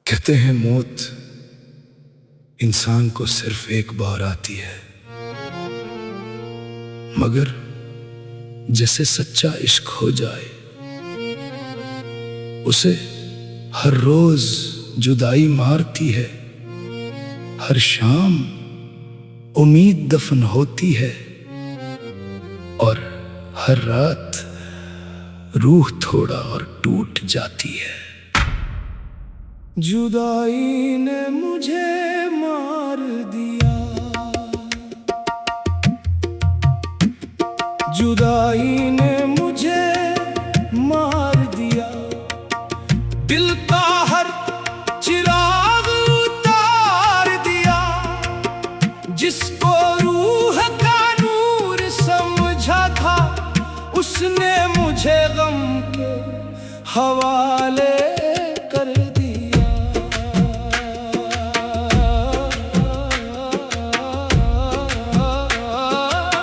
कहते हैं मौत इंसान को सिर्फ एक बार आती है, मगर जैसे सच्चा इश्क हो जाए उसे हर रोज जुदाई मारती है। हर शाम उम्मीद दफन होती है और हर रात रूह थोड़ा और टूट जाती है। जुदाई ने मुझे मार दिया, जुदाई ने मुझे मार दिया। दिल का हर चिराग उतार दिया, जिसको रूह का नूर समझा था उसने मुझे गम के हवाले कर दिया।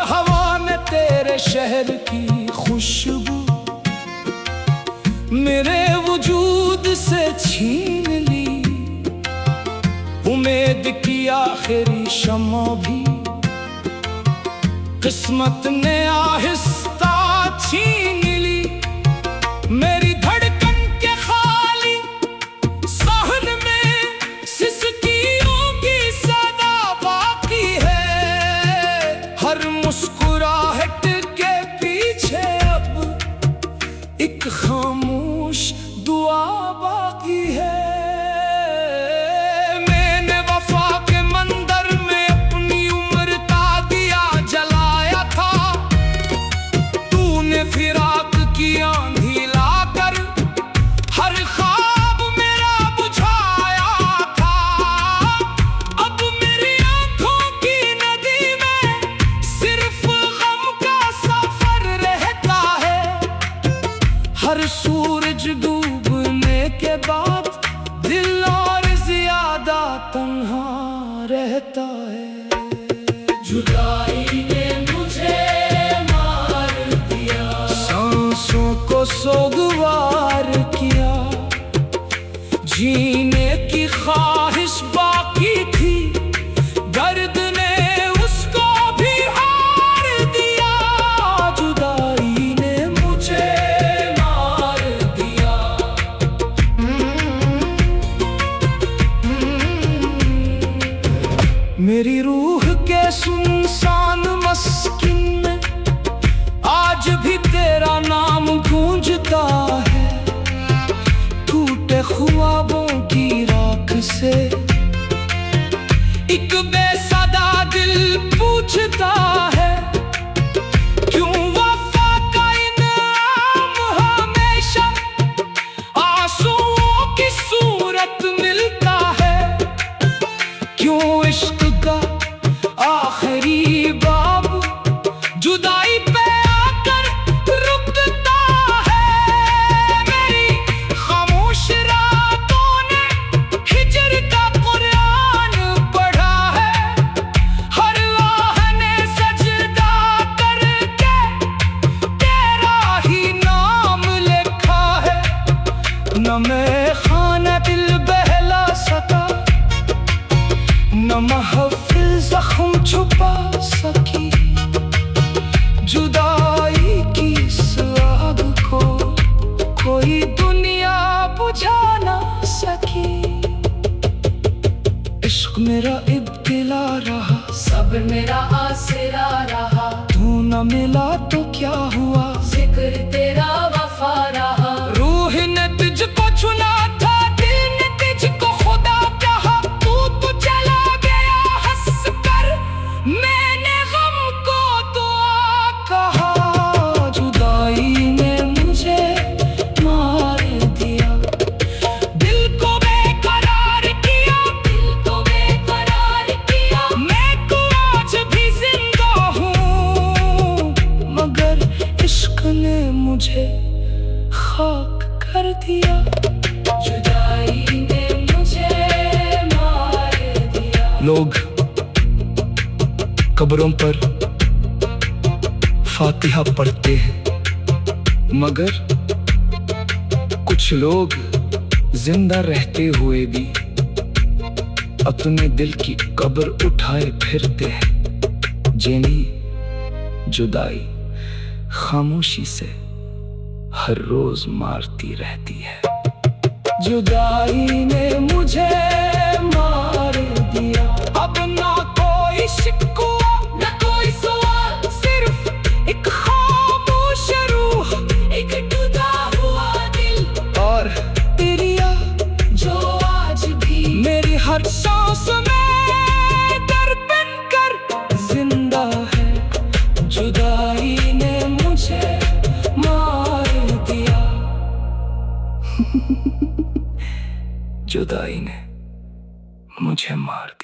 हवा ने तेरे शहर की खुशबू मेरे वजूद से छीन ली। उम्मीद की आखिरी शम्मा भी किस्मत ने आहिस्ता छीन ली। मेरी धड़कन के खाली सहन में सिसकियों की सदा बाकी है। हर मुस्कुराहट के पीछे अब एक खामोश दुआ बाकी है। मैंने वफा के मंदिर में अपनी उम्र का दिया जलाया था। तूने फिराक की आंधी लाकर हर ख्वाब मेरा बुझाया था। अब मेरी आंखों की नदी में सिर्फ गम का सफर रहता है। हर सूरज डूबने के बाद दिल और ज्यादा तन्हा रहता है। जुदाई ने मुझे मार दिया, सांसों को सोगवार किया। जीने की ख्वाहिश बाकी थी, दर्द ने उसको भी हार दिया। जुदाई ने मुझे मार दिया। मेरी रूह के सुनसान मस्किन में आज भी तेरा नाम गूंजता है। टूटे ख्वाबों की राख से एक बेसदा दिल पूछता है, क्यों वफा का इनाम हमेशा आंसुओं की सूरत मिलता है। क्यों इश्क का आखिरी बाब जुदाई पे आकर रुकता है। मेरी खामोश रातों ने हिजर का कुरान पढ़ा है। हर आह ने सजदा करके तेरा ही नाम लिखा है। न मैं खाना दिल बहला सका, न महफिल जख्म छुपा सकी। जुदाई की इस आग को कोई दुनिया बुझा ना सकी। इश्क मेरा इब्तिला रहा, सब मेरा आसरा रहा। तू न मिला तो क्या हुआ, जिक्र तेरा वफा रहा। रूह ने तुझको चुना था, दिल ने तुझको खुदा कहा। तू तो चला गया हंस कर, मैंने गम को दुआ कहा। जुदाई ने मुझे मार दिया, दिल को बेकरार किया, दिल को बेकरार किया। मैं को आज भी जिंदा हूँ, मगर इश्क ने मुझे खाक कर दिया। जुदाई ने मुझे मार दिया। लोग कब्रों पर फातिहा पढ़ते हैं, मगर कुछ लोग जिंदा रहते हुए भी अपने दिल की कब्र उठाए फिरते हैं। जेनी जुदाई खामोशी से हर रोज मारती रहती है। जुदाई ने मुझे मार दिया, अब ना कोई शिकवा न कोई सवाल, सिर्फ एक खामोश रूह, एक टूटा हुआ दिल और तेरी याद जो आज भी मेरी हर सांस में दर्पण कर जिंदा है। जुदाई ने मुझे मार दिया जुदाई ने मुझे मार दिया।